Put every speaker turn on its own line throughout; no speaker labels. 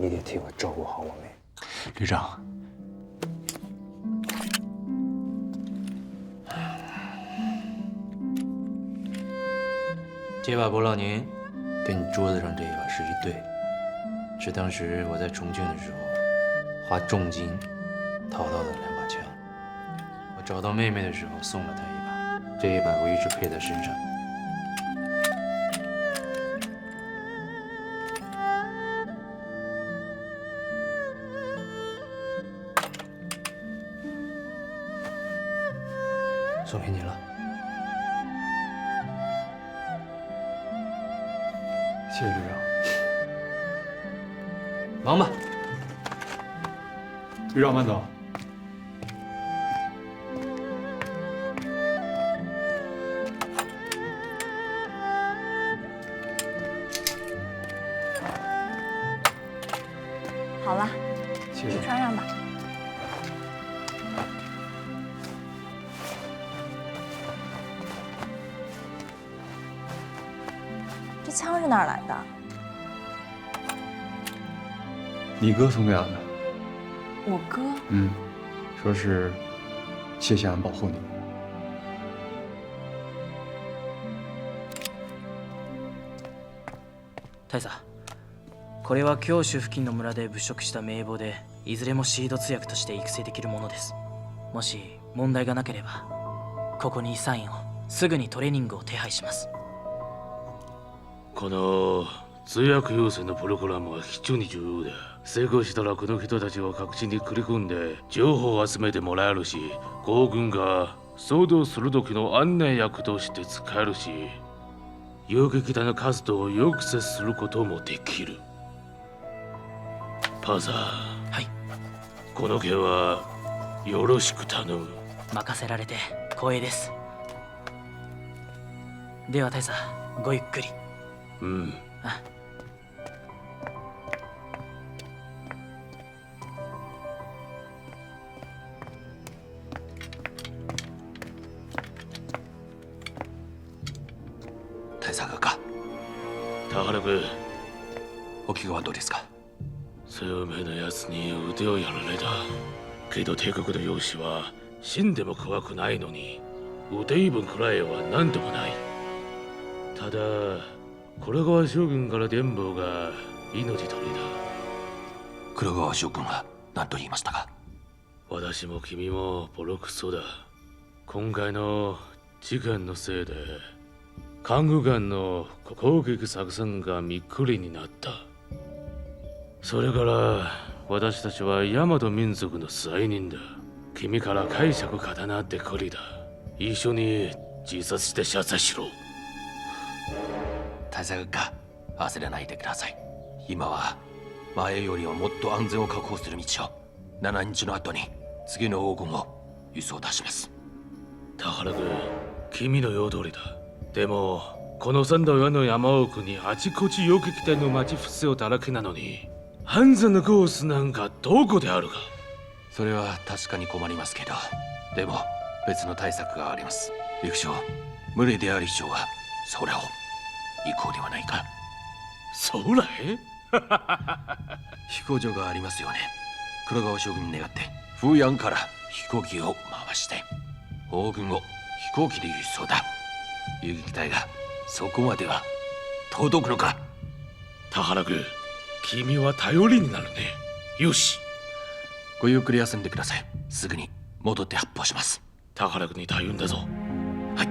你得替我照顾好我妹。
旅长，
这把拨浪宁跟你桌子上这一把是一对，是当时我在重庆的时候花重金淘到的两把枪。我找到妹妹的时候送了她一把，这一把我一直配在身上。送给你了。
谢谢旅长。
忙吧。
旅长慢走。
好了，
谢谢。
你穿上吧。这枪是哪儿来的？
你哥送给俺的。
我哥。
说是谢谢俺保护你。
大佐、これは教州付近の村で物色した名簿で、いずれもシード通訳として育成できるものです。もし問題がなければ、ここにサインを。すぐにトレーニングを手配します。
この通訳養成のプログラムは非常に重要だ。成功したらこの人たちを各地に繰り込んで情報を集めてもらえるし、皇軍が騒動する時の案内役として使えるし、遊撃隊の活動を抑制することもできる。パーサー、
はい。
この件はよろしく頼む。
任せられて光栄です。では大佐、ごゆっくり。あ。
大佐がか。
田原君、
お怪我はどうですか？
生命のやつに腕をやられた。けど帝国の容姿は死んでも怖くないのに、腕一分くらいは何でもない。ただ黒川将軍から電報が命取りだ。
黒川将軍は何と言いましたか？
私も君もボロクソだ。今回の事件のせいで韓国軍の攻撃作戦がみっくりになった。それから私たちは大和民族の罪人だ。君から解釈刀ってくりだ。一緒に自殺して謝罪しろ。
大佐がか、焦らないでください。今は前よりももっと安全を確保する道を。7日の後に次の黄金を輸送出します。
田原君、君の言う通りだ。でもこの山道の山奥にあちこち遊撃隊の待ち伏せをだらけなのに、安全なコースなんかどこであるか。
それは確かに困りますけど、でも別の対策があります。陸将、無理である以上は空を行こうではないか。
空へ
飛行場がありますよね。黒川将軍に願って風山から飛行機を回して黄軍を飛行機で輸送だ。遊撃隊がそこまでは届くのか。
田原君、君は頼りになるね。よし、
ごゆっくり休んでください。すぐに戻って発砲します。
田原君に頼んだぞ。
はい。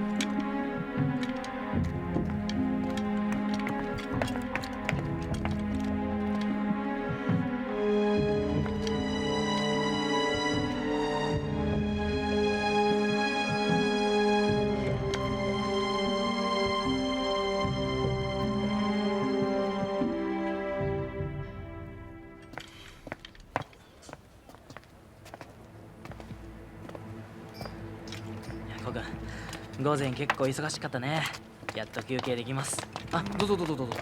古君、午前結構忙しかったね。やっと休憩できます。あ、どうぞどうぞどうぞ。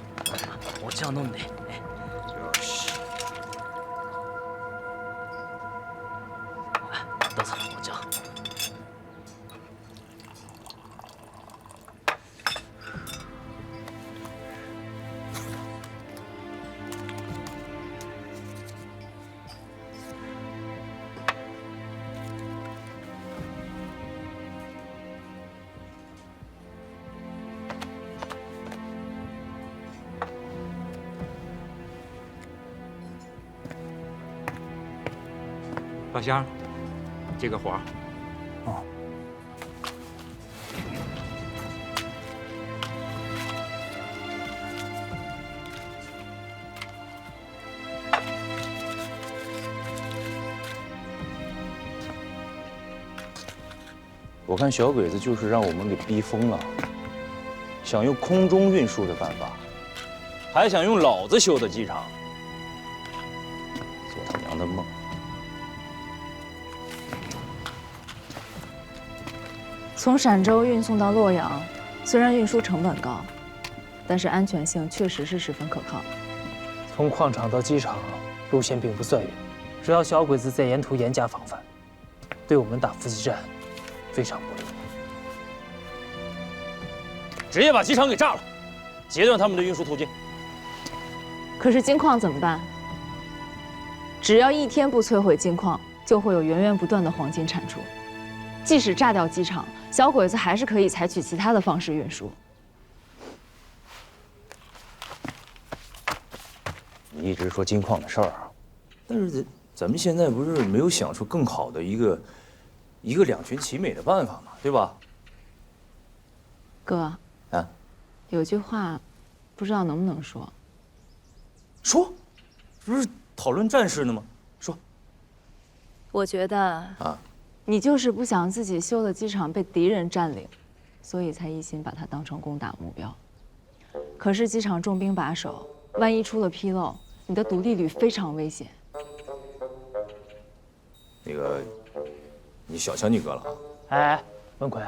お茶を飲んで。よし。どうぞお茶を。
老乡，接个活儿。
哦。
我看小鬼子就是让我们给逼疯了，想用空中运输的办法，还想用老子修的机场，做他娘的梦！
从陕州运送到洛阳，虽然运输成本高，但是安全性确实是十分可靠。
从矿场到机场，路线并不算远，只要小鬼子在沿途严加防范，对我们打伏击战非常不利。
直接把机场给炸了，截断他们的运输途径。
可是金矿怎么办？只要一天不摧毁金矿，就会有源源不断的黄金产出。即使炸掉机场，小鬼子还是可以采取其他的方式运输。
你一直说金矿的事儿啊，但是咱们现在不是没有想出更好的一个两全其美的办法嘛，对吧？
哥，
啊，
有句话，不知道能不能说。
说，不是讨论战事呢吗？说。
我觉得
啊，
你就是不想自己修的机场被敌人占领，所以才一心把它当成攻打目标。可是机场重兵把守，万一出了纰漏，你的独立旅非常危险。
那个，你小瞧你哥了啊！
哎，文奎，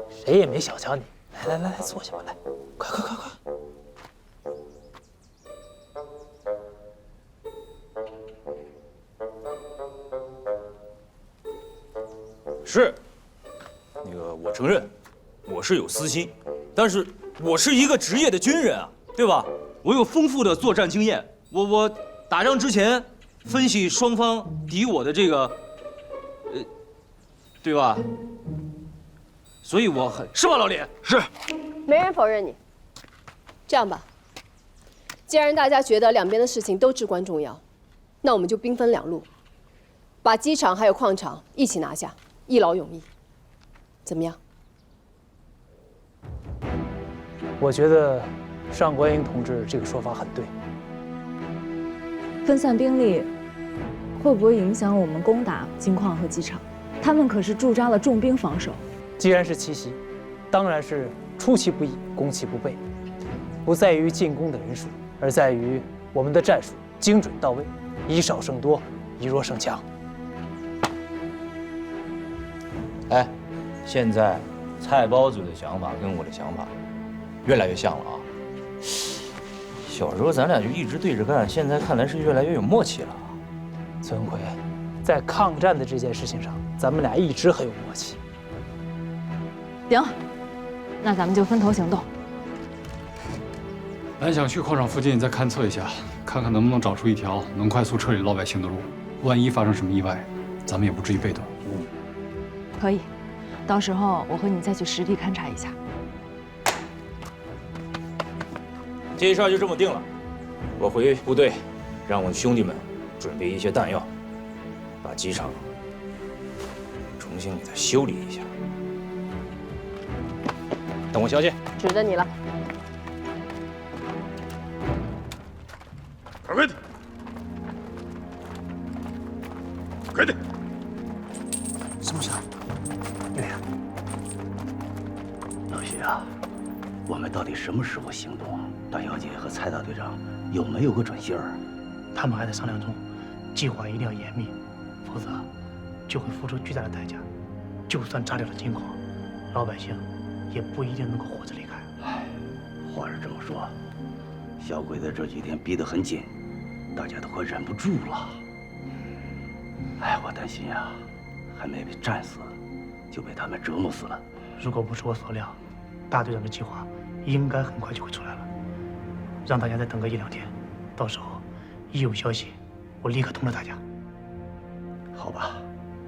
谁也没小瞧你。来，坐下吧，来，快！
是，那个我承认，我是有私心，但是我是一个职业的军人啊，对吧？我有丰富的作战经验，我打仗之前分析双方敌我的这个，对吧？所以我是吧，老李？
是，
没人否认你。这样吧，既然大家觉得两边的事情都至关重要，那我们就兵分两路，把机场还有矿场一起拿下，一劳永逸。怎么样？
我觉得上官英同志这个说法很对。
分散兵力会不会影响我们攻打金矿和机场？他们可是驻扎了重兵防守。
既然是奇袭，当然是出其不意，攻其不备，不在于进攻的人数，而在于我们的战术精准到位，以少胜多，以弱胜强。
哎，现在菜包子的想法跟我的想法越来越像了啊！小时候咱俩就一直对着干，现在看来是越来越有默契了。
孙奎，在抗战的这件事情上，咱们俩一直很有默契。
行，那咱们就分头行动。
俺想去矿场附近再勘测一下，看看能不能找出一条能快速撤离老百姓的路。万一发生什么意外，咱们也不至于被动。
可以，到时候我和你再去实地勘察一下。
这事儿就这么定了，我回部队，让我兄弟们准备一些弹药，把机场重新给它修理一下。等我消息。
指着你了。
快点！快点！
什么事？
老徐啊，我们到底什么时候行动啊？大小姐和蔡大队长有没有个准信儿？
他们还在商量中，计划一定要严密，否则就会付出巨大的代价。就算炸掉了金矿，老百姓也不一定能够活着离开。
唉，话是这么说，小鬼子这几天逼得很紧，大家都快忍不住了。哎，我担心呀，还没被战死，就被他们折磨死了。
如果不出我所料，大队长的计划应该很快就会出来了。让大家再等个1、2天，到时候一有消息，我立刻通知大家。
好吧，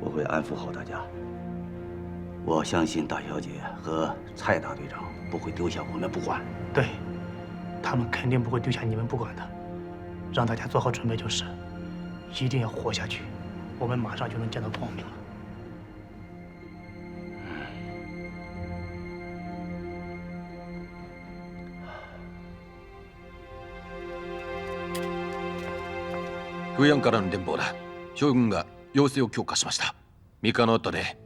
我会安抚好大家。我相信大小姐和蔡大队长不会丢下我们不管。
对，他们肯定不会丢下你们不管的。让大家做好准备就是，一定要活下去，我们马上就能见到光明了。
フヤンからの電報だ。将軍が要請を強化しました。3日の後で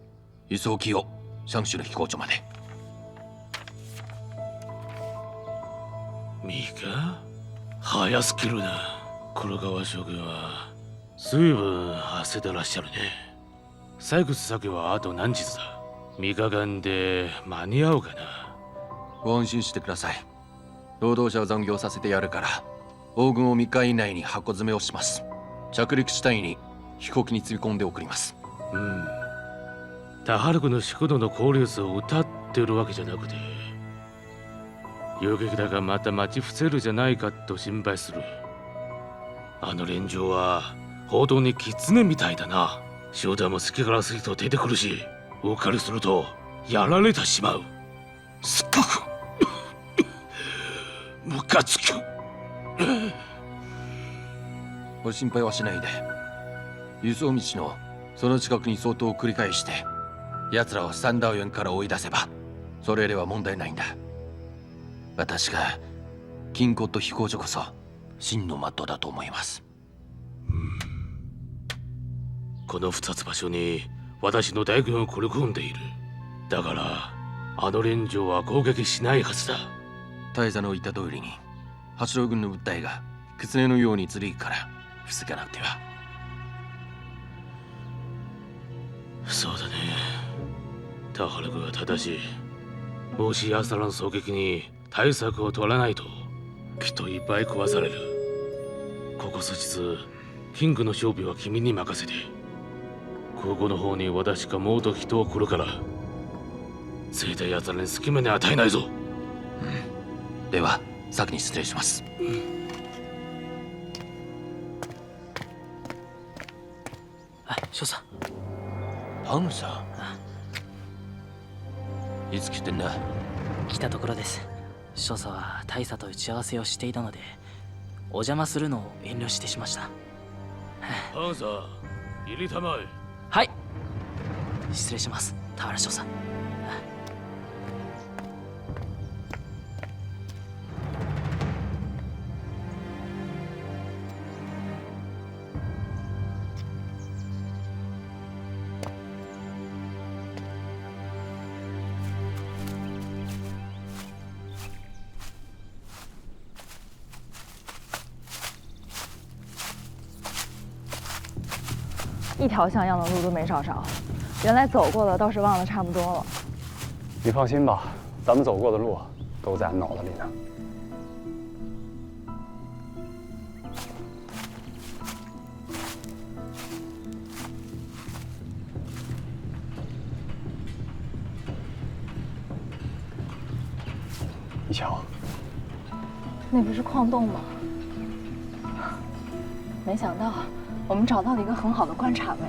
輸送機を三種の飛行場まで。
3日？早すぎるな。黒川将軍は随分焦ってらっしゃるね。採掘先はあと何日だ。3日間で間に合うかな。
ご安心してください。労働者を残業させてやるから王軍を3日以内に箱詰めをします。着陸したいに飛行機に積み込んで送ります。
田原君の仕事の効率を謳ってるわけじゃなくて、遊撃隊がまた待ち伏せるじゃないかと心配する。あの連中は報道に狐みたいだな。集団も好きから好きと出てくるし、うっかりするとやられてしまう。すっごくムカつく。
ご心配はしないで。輸送道のその近くに相当を繰り返して奴らをサンダー園から追い出せば、それでは問題ないんだ。私が金庫と飛行場こそ真の的だと思います。
この2つ場所に私の大軍を繰り込んでいる。だからあの連中は攻撃しないはずだ。
大佐の言った通りに八郎軍の部隊が狐のようにずり行くから防がなくては。
そうだね。田原君は正しい。もし奴らの狙撃に対策を取らないときっといっぱい壊される。ここ数日キングの勝負は君に任せて、空港の方に私がもうと人を来るから絶対奴らに隙間に与えないぞ。
では先に失礼します。
少佐。
ハムさん、いつ来てんだ？
来たところです。少佐は大佐と打ち合わせをしていたのでお邪魔するのを遠慮してしました。
ハンサー、入りたまえ。
はい、失礼します、田原少佐。
一条像样的路都没找着，原来走过的倒是忘得差不多了。
你放心吧，咱们走过的路都在俺脑子里呢。你瞧，
那不是矿洞吗？没想到我们找到了一个很好的观察位。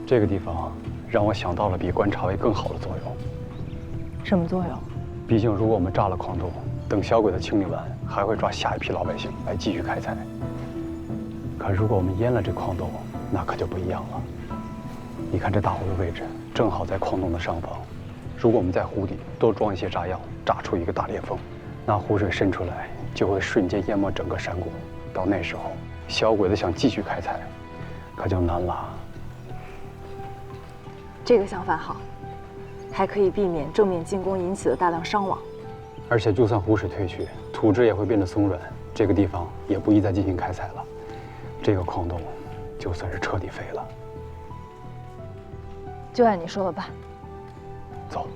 这个地方让我想到了比观察位更好的作用。
什么作用？
毕竟，如果我们炸了矿洞，等小鬼子清理完，还会抓下一批老百姓来继续开采。可如果我们淹了这矿洞，那可就不一样了。你看这大湖的位置，正好在矿洞的上方。如果我们在湖底多装一些炸药，炸出一个大裂缝，那湖水渗出来就会瞬间淹没整个山谷。到那时候，小鬼子想继续开采，可就难了。
这个想法好，还可以避免正面进攻引起的大量伤亡。
而且，就算湖水退去，土质也会变得松软，这个地方也不宜再进行开采了。这个矿洞就算是彻底废了。
就按你说的办。
走。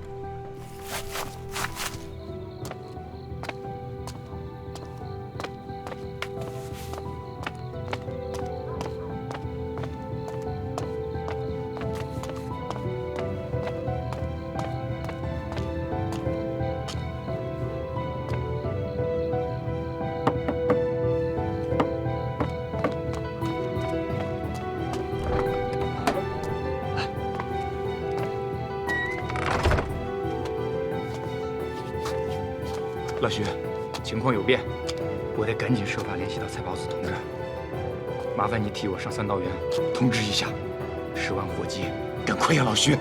老徐，情况有变，我得赶紧设法联系到蔡宝子同志。麻烦你替我上三道园通知一下。10万火急，赶快呀，老徐！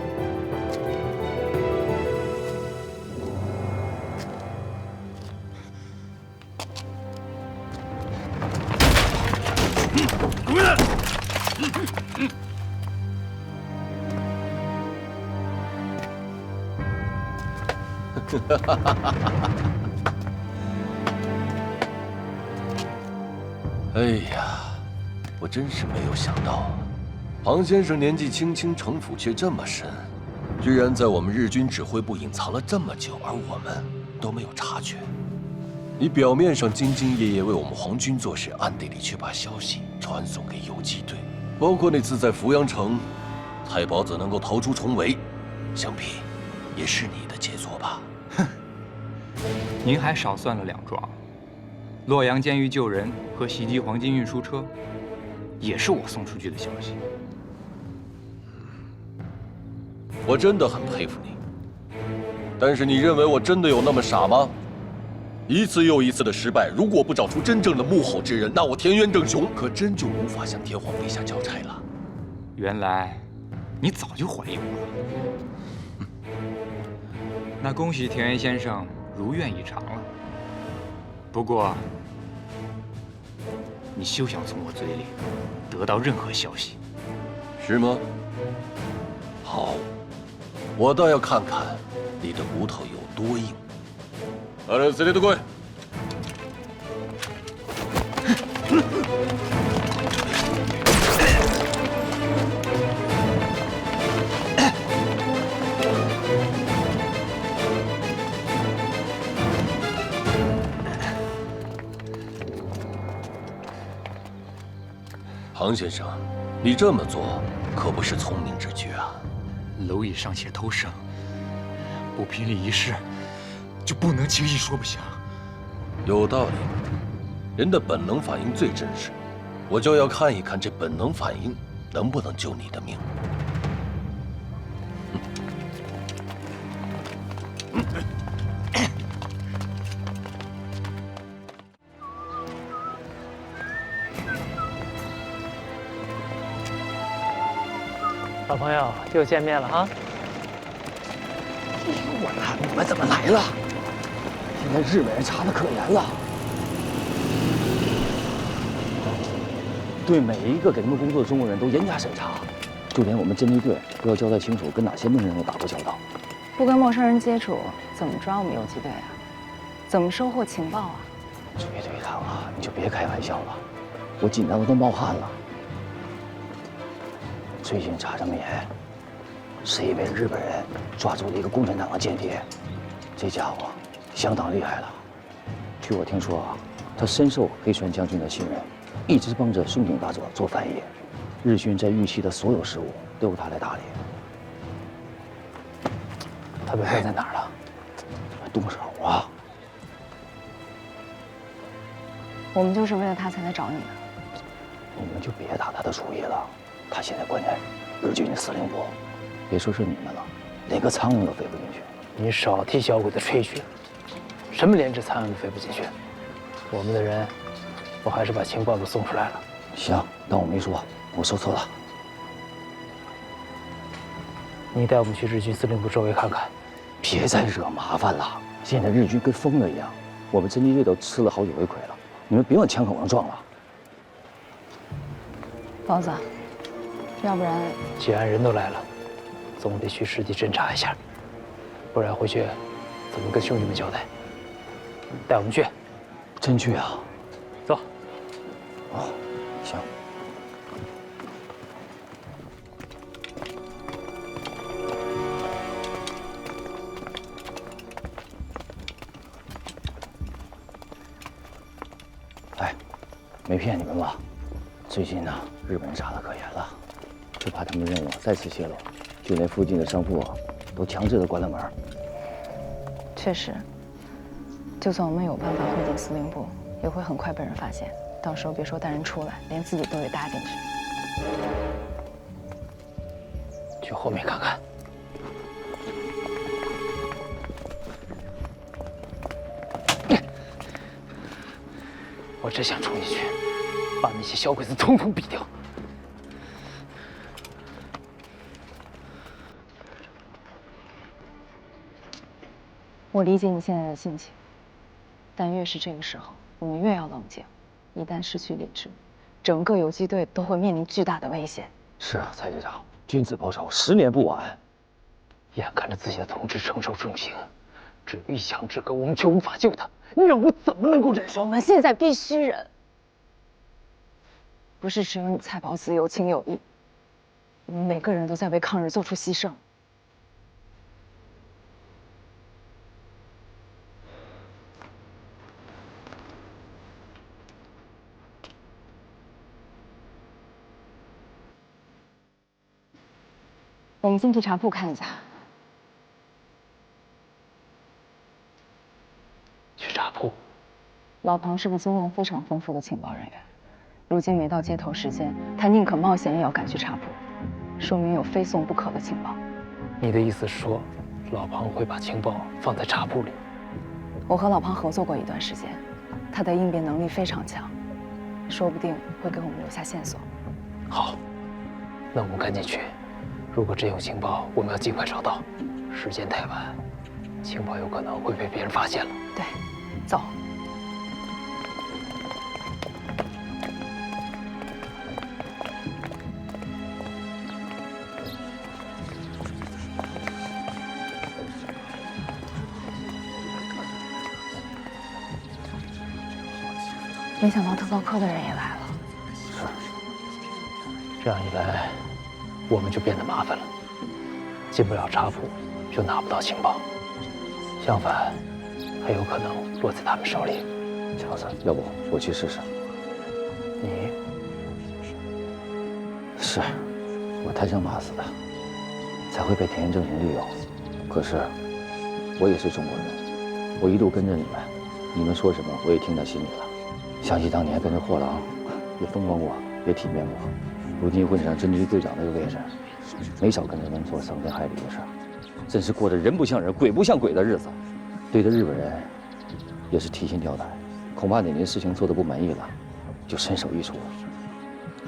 哎呀，我真是没有想到，庞先生年纪轻轻，城府却这么深，居然在我们日军指挥部隐藏了这么久，而我们都没有察觉。你表面上兢兢业业为我们皇军做事，暗地里却把消息传送给游击队，包括那次在扶阳城，太保子能够逃出重围，想必也是你的杰作吧？
哼，您还少算了2桩。洛阳监狱救人和袭击黄金运输车，也是我送出去的消息。
我真的很佩服你，但是你认为我真的有那么傻吗？一次又一次的失败，如果不找出真正的幕后之人，那我田园正雄可真就无法向天皇陛下交差了。
原来你早就怀疑我了。那恭喜田园先生如愿以偿了。不过，你休想从我嘴里得到任何消息，
是吗？好，我倒要看看你的骨头有多硬。司令都归。庞先生，你这么做可不是聪明之举啊！
蝼蚁尚且偷生，不拼力一试，就不能轻易说不行。
有道理，人的本能反应最真实，我就要看一看这本能反应能不能救你的命。
老朋友，又见面了啊！
我呐，你们怎么来了？现在日本人查得可严了，对每一个给他们工作的中国人都严加审查，就连我们侦缉队都要交代清楚跟哪些陌生人打过交道。
不跟陌生人接触，怎么抓我们游击队啊？怎么收获情报啊？
崔队长啊，你就别开玩笑了，我紧张的都冒汗了。最近查这么严，是因为日本人抓住了一个共产党的间谍，这家伙相当厉害了。据我听说啊，他深受黑川将军的信任，一直帮着松井大佐做翻译。日军在豫西的所有事务都由他来打理。他被害在哪儿了？动手啊！
我们就是为了他才来找你的。
你们就别打他的主意了。他现在关在日军的司令部，别说是你们了，连个苍蝇都飞不进去。
你少替小鬼子吹嘘，什么连只苍蝇都飞不进去？我们的人，我还是把情报给送出来了。
行，当我没说，我说错了。
你带我们去日军司令部周围看看。
别再惹麻烦了，现在日军跟疯了一样，我们侦缉队都吃了好几回亏了，你们别往枪口上撞了。
包子，要不然
既然人都来了，总得去实地侦查一下，不然回去怎么跟兄弟们交代？带我们去。
真去啊？
走。
哦，行。哎，没骗你们吧？最近呢，日本人查得可严了，就怕他们任务再次泄露，就连附近的商铺都强制的关了门。
确实，就算我们有办法混进司令部，也会很快被人发现。到时候别说带人出来，连自己都得搭进去。
去后面看看。我只想冲进去，把那些小鬼子统统毙掉。
我理解你现在的心情，但越是这个时候，我们越要冷静。一旦失去理智，整个游击队都会面临巨大的危险。
是啊，蔡队长，君子报仇，10年不晚。
眼看着自己的同志承受重刑，只有一墙之隔，我们却无法救他，你让我怎么能够忍受？
我们现在必须忍，不是只有你蔡宝子有情有义，我们每个人都在为抗日做出牺牲。我们进去茶铺看一下。
去茶铺。
老庞是个经验非常丰富的情报人员，如今没到接头时间，他宁可冒险也要赶去茶铺，说明有非送不可的情报。
你的意思是说，老庞会把情报放在茶铺里？
我和老庞合作过一段时间，他的应变能力非常强，说不定会给我们留下线索。
好，那我们赶紧去。如果真有情报，我们要尽快找到。时间太晚，情报有可能会被别人发现了。
对，走。没想到特高科的人也来了。
是，这样一来，我们就变得麻烦了，进不了茶铺，就拿不到情报，相反，还有可能落在他们手里。
乔子，要不我去试试？
你？
是，我太像马死的，才会被田园政权利用。可是，我也是中国人，我一路跟着你们，你们说什么我也听在心里了。想起当年跟着货郎，也风光过，也体面过。如今混上侦缉队长这个位置，没少跟着人做伤天害理的事，真是过着人不像人、鬼不像鬼的日子。对着日本人，也是提心吊胆，恐怕哪件事情做得不满意了，就身首异处了。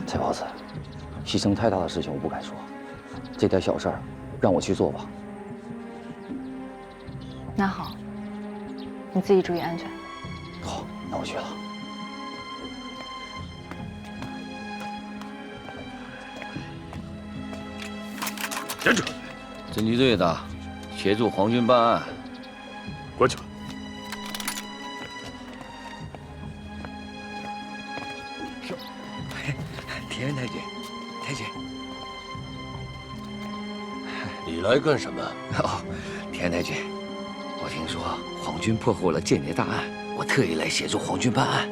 蔡包子，牺牲太大的事情我不敢说，这点小事儿，让我去做吧。
那好，你自己注意安全。
好，那我去了。
站住！
侦缉队的，协助皇军办案。
过去吧。
哟，田园太君，太君，
你来干什么？
哦，田园太君，我听说皇军破获了间谍大案，我特意来协助皇军办案。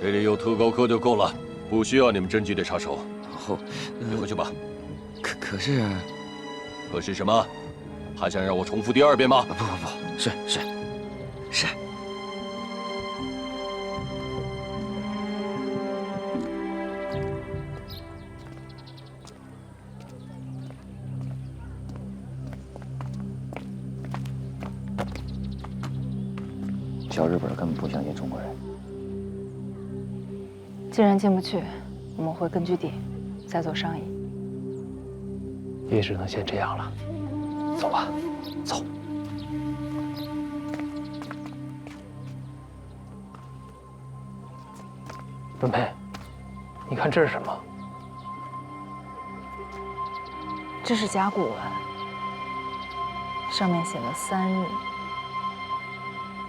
这里有特高科就够了，不需要你们侦缉队插手。
哦，
你回去吧。
可是，
可是什么？还想让我重复第2遍吗？
不，是。小日本人根本不相信中国人。
既然进不去，我们回根据地，再做商议。
也只能先这样了。走吧，
走。
文佩，你看这是什么？
这是甲骨文，上面写了3日，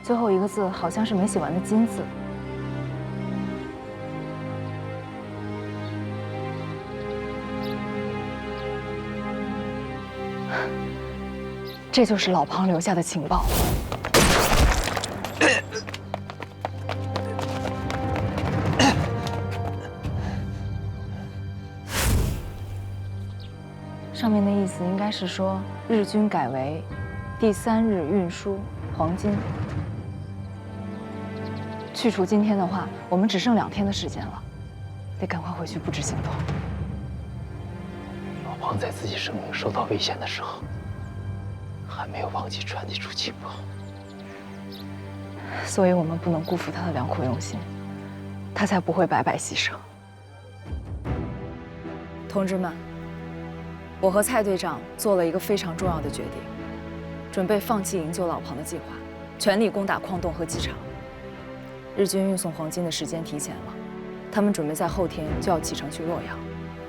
最后一个字好像是没写完的金字。这就是老庞留下的情报。上面的意思应该是说，日军改为第3日运输黄金。去除今天的话，我们只剩2天的时间了，得赶快回去布置行动。
老庞在自己生命受到危险的时候，还没有忘记传递出情报，
所以我们不能辜负他的良苦用心，他才不会白白牺牲。同志们，我和蔡队长做了一个非常重要的决定，准备放弃营救老庞的计划，全力攻打矿洞和机场。日军运送黄金的时间提前了，他们准备在后天就要启程去洛阳，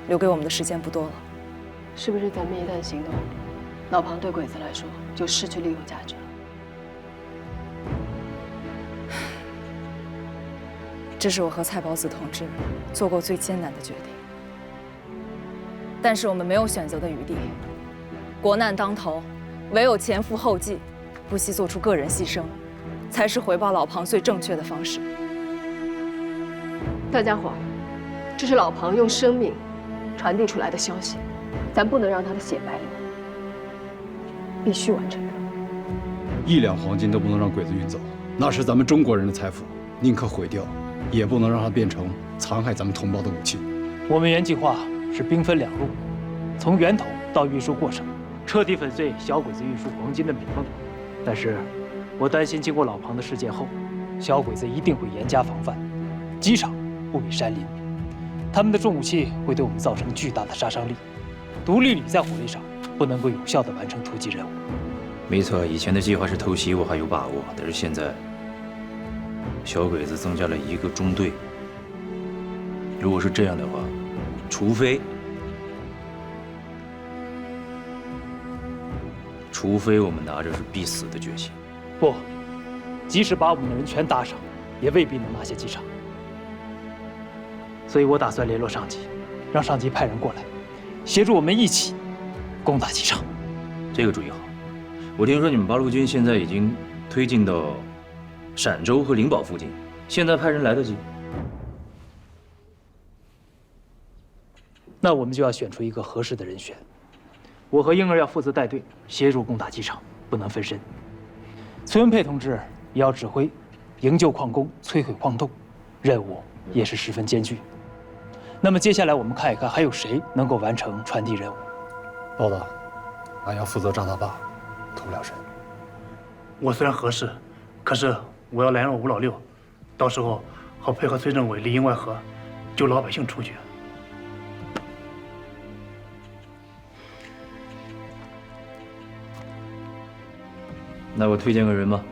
留给我们的时间不多了。
是不是咱们一旦行动，老庞对鬼子来说就失去利用价值了？
这是我和蔡宝子同志做过最艰难的决定，但是我们没有选择的余地。国难当头，唯有前赴后继，不惜做出个人牺牲，才是回报老庞最正确的方式。
大家伙儿，这是老庞用生命传递出来的消息，咱不能让他的血白流，必须完成它。
1两黄金都不能让鬼子运走，那是咱们中国人的财富，宁可毁掉，也不能让它变成残害咱们同胞的武器。
我们原计划是兵分2路，从源头到运输过程，彻底粉碎小鬼子运输黄金的美梦。但是，我担心经过老庞的事件后，小鬼子一定会严加防范，机场不比山林，他们的重武器会对我们造成巨大的杀伤力。独立旅在火力上不能够有效地完成突击任务。
没错，以前的计划是偷袭我还有把握，但是现在小鬼子增加了1个中队。如果是这样的话，除非我们拿着是必死的决心。
不，即使把我们的人全搭上，也未必能拿下机场。所以我打算联络上级，让上级派人过来，协助我们一起攻打机场。
这个主意好。我听说你们八路军现在已经推进到陕州和灵宝附近，现在派人来得及。
那我们就要选出一个合适的人选。我和婴儿要负责带队，协助攻打机场，不能分身。崔文佩同志也要指挥营救矿工、摧毁矿洞，任务也是十分艰巨。那么接下来我们看一看还有谁能够完成传递任务。
报道，俺要负责炸他爸，脱不了身。
我虽然合适，可是我要联络吴老六，到时候好配合崔政委里应外合，救老百姓出去。
那我推荐个人吧，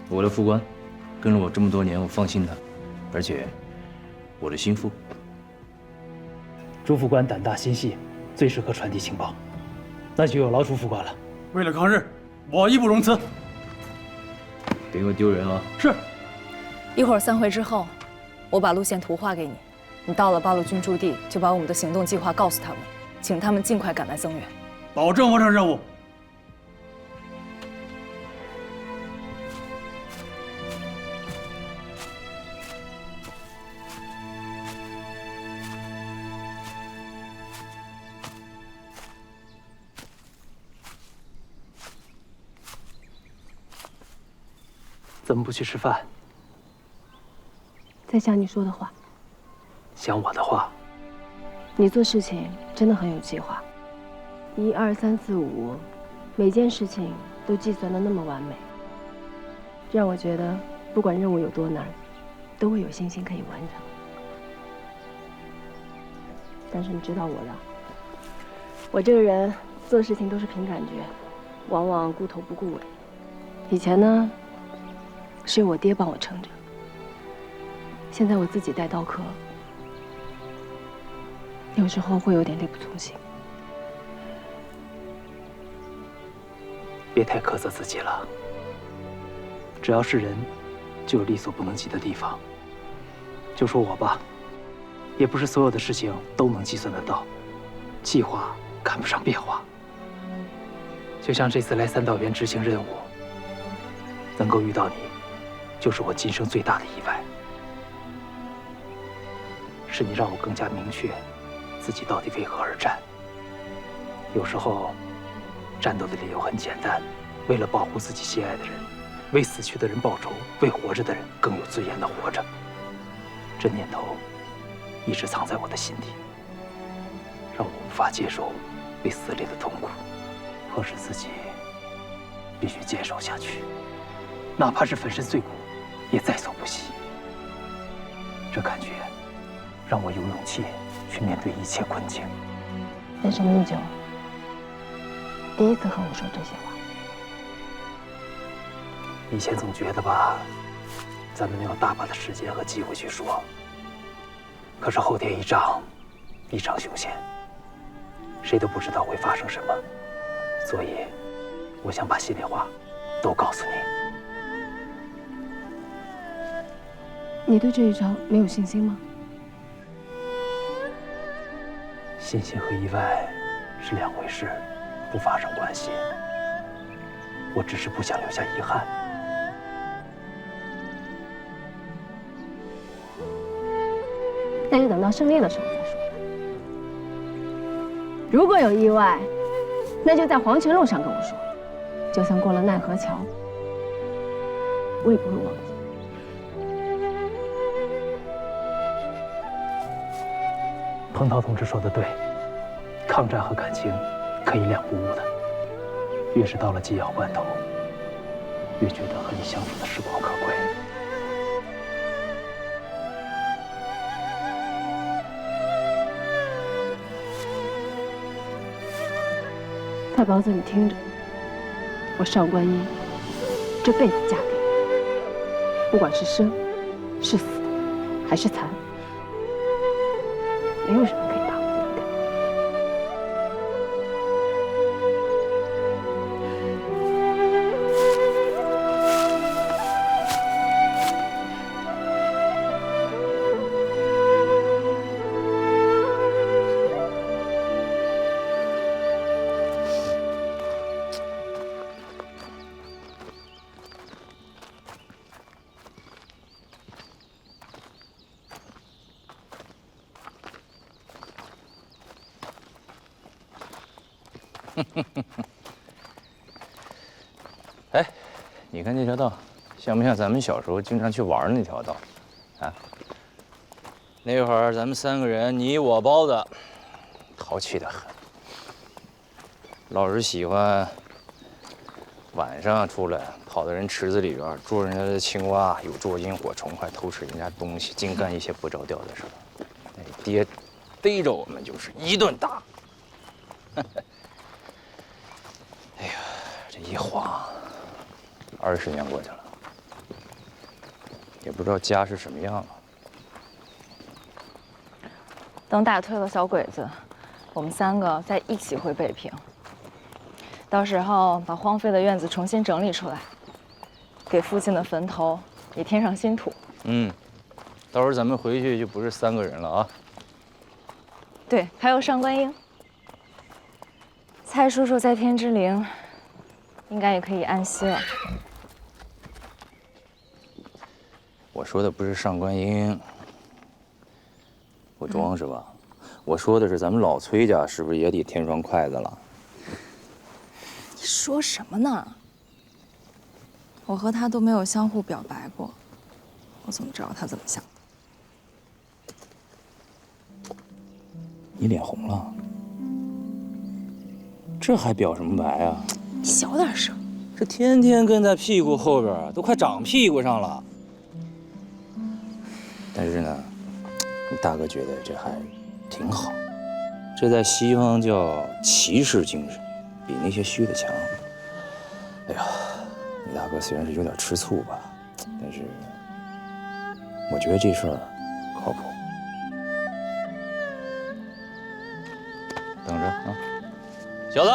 我的副官，跟了我这么多年，我放心他，而且我的心腹。
朱副官胆大心细，最适合传递情报，那就有劳朱副官了。
为了抗日，我义不容辞。
别给我丢人啊！
是。
一会儿散会之后，我把路线图画给你，你到了八路军驻地，就把我们的行动计划告诉他们，请他们尽快赶来增援，
保证完成任务。
怎么不去吃饭？
在想你说的话。
想我的话。
你做事情真的很有计划，1、2、3、4、5，每件事情都计算得那么完美，让我觉得不管任务有多难，都会有信心可以完成。但是你知道我的，我这个人做事情都是凭感觉，往往顾头不顾尾。以前呢，是由我爹帮我撑着，现在我自己带刀客，有时候会有点力不从心。
别太苛责自己了。只要是人，就有力所不能及的地方。就说我吧，也不是所有的事情都能计算得到，计划赶不上变化。就像这次来三道园执行任务，能够遇到你，就是我今生最大的意外。是你让我更加明确自己到底为何而战。有时候，战斗的理由很简单，为了保护自己心爱的人，为死去的人报仇，为活着的人更有尊严地活着。这念头一直藏在我的心底，让我无法接受被撕裂的痛苦，迫使自己必须坚守下去，哪怕是粉身碎骨，也在所不惜。这感觉让我有勇气去面对一切困境。
忍什么那么久？第一次和我说这些话。
以前总觉得吧，咱们能有大把的时间和机会去说。可是后天一仗，一场凶险，谁都不知道会发生什么，所以我想把心里话都告诉你。
你对这一仗没有信心吗？
信心和意外是两回事，不发生关系。我只是不想留下遗憾。
那就等到胜利的时候再说。如果有意外，那就在黄泉路上跟我说。就算过了奈何桥，我也不会忘记。
彭涛同志说的对，抗战和感情可以两不误的。越是到了紧要关头，越觉得和你相处的时光可贵。
太保子，你听着，我上官英这辈子嫁给你，不管是生是死还是残，没有什么可以把我离开。
哎，你看这条道，像不像咱们小时候经常去玩那条道？啊，那会儿咱们3个人，你我包子，淘气的很。老是喜欢晚上出来，跑到人池子里边捉人家的青蛙，有捉萤火虫，还偷吃人家东西，净干一些不着调的事儿。哎，爹逮着我们就是一顿打。哎呀，这一晃，20年过去了，也不知道家是什么样了。
等打退了小鬼子，我们3个再一起回北平。到时候把荒废的院子重新整理出来，给父亲的坟头也添上新土。
到时候咱们回去就不是3个人了啊。
对，还有上官英。蔡叔叔在天之灵，应该也可以安息了。
我说的不是上官英，我装是吧？我说的是咱们老崔家是不是也得添双筷子了？
你说什么呢？我和他都没有相互表白过，我怎么知道他怎么想的？
你脸红了？这还表什么白啊？
你小点声。
这天天跟在屁股后边，都快长屁股上了。但是呢，你大哥觉得这还挺好，这在西方叫骑士精神，比那些虚的强。哎呀，你大哥虽然是有点吃醋吧，但是我觉得这事儿靠谱。等着啊，小子。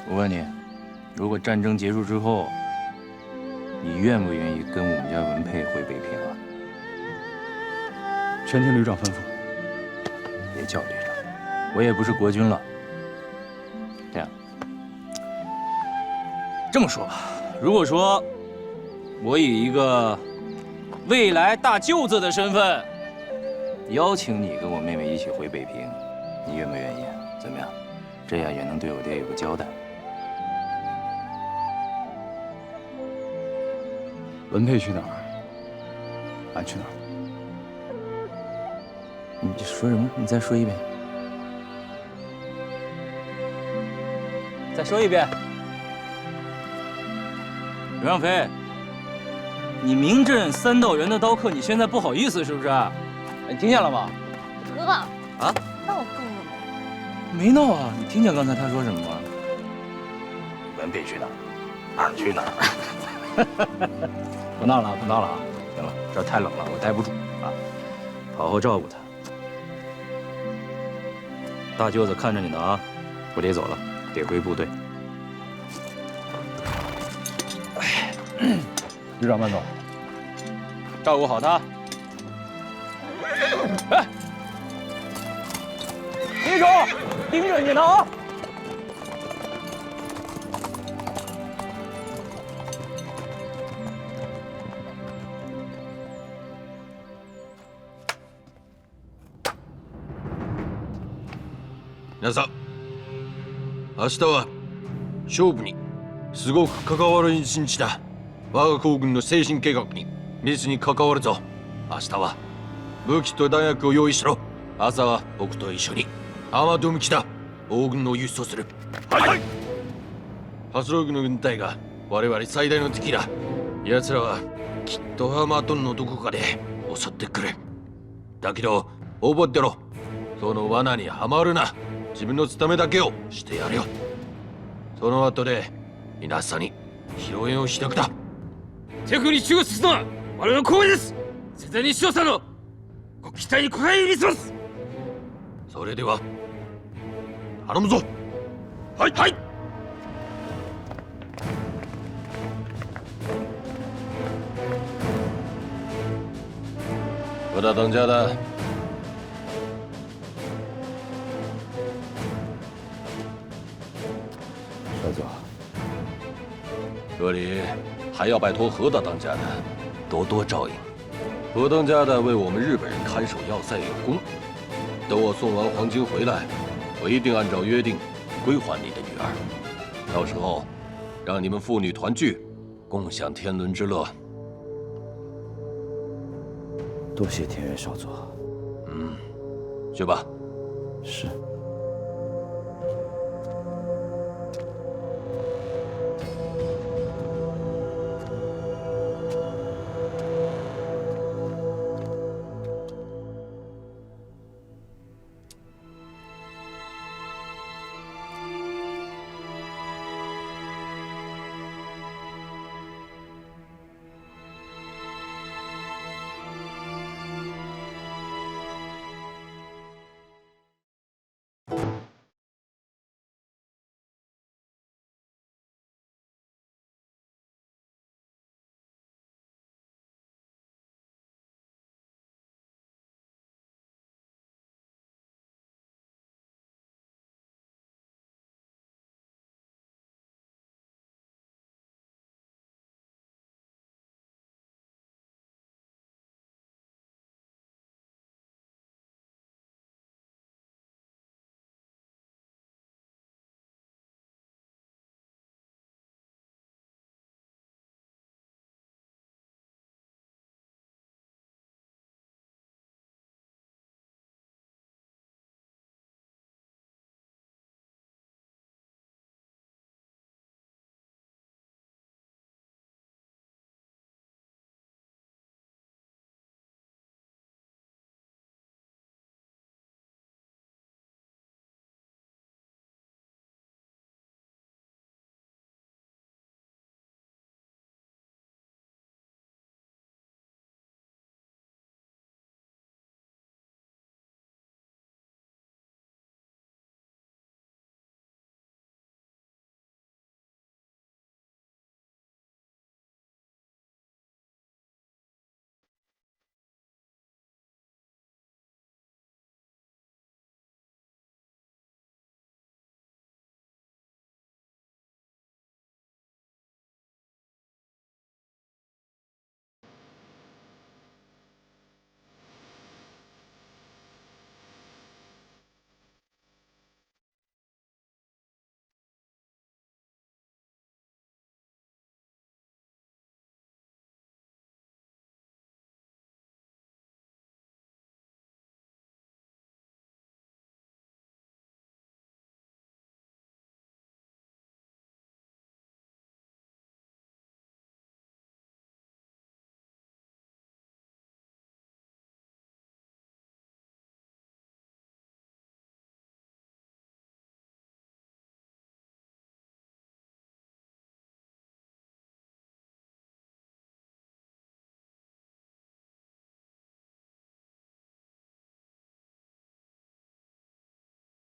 我问你，如果战争结束之后，你愿不愿意跟我们家文佩回北平啊？
全听旅长吩咐。
别叫旅长，我也不是国军了。这样，这么说吧，如果说我以一个未来大舅子的身份，邀请你跟我妹妹一起回北平，你愿不愿意？怎么样？这样也能对我爹有个交代。
文佩去哪儿，俺去哪儿。
你说什么？你再说一遍。
再说一遍。刘让飞，你明震3道人的刀客，你现在不好意思是不是？你听见了吗？
哥，
啊？
闹够了
没闹啊，你听见刚才他说什么吗？
你们必须哪儿去哪儿。不闹了，不闹了啊！行了，这儿太冷了，我待不住啊，好好照顾他。大舅子看着你呢啊，我得走了，得回部队。旅长慢走，照顾好他。哎，李总，盯着你呢啊！
皆さん、明日は勝負にすごく関わる一日だ。我が皇軍の精神計画に密に関わるぞ。明日は武器と弾薬を用意しろ。朝は僕と一緒にアマドムキだ。王軍を輸送する。はい。パスローグの軍隊が我々最大の敵だ。奴らはきっとハーマートンのどこかで襲ってくる。だけど覚えてろ。その罠にはまるな。自分の務めだけをしてやるよ。その後で皆さんに披露宴をしなくだ。
敵に中すな。我々の光栄です。絶対に少佐のご期待に応え見せます。
それでは頼むぞ。
はいはい。
我大当家的。
少佐，
这里还要拜托何大当家的多多照应。何当家的为我们日本人看守要塞有功，等我送完黄金回来，我一定按照约定归还你的女儿。到时候让你们父女团聚，共享天伦之乐。
多谢田园少佐。
去吧。
是。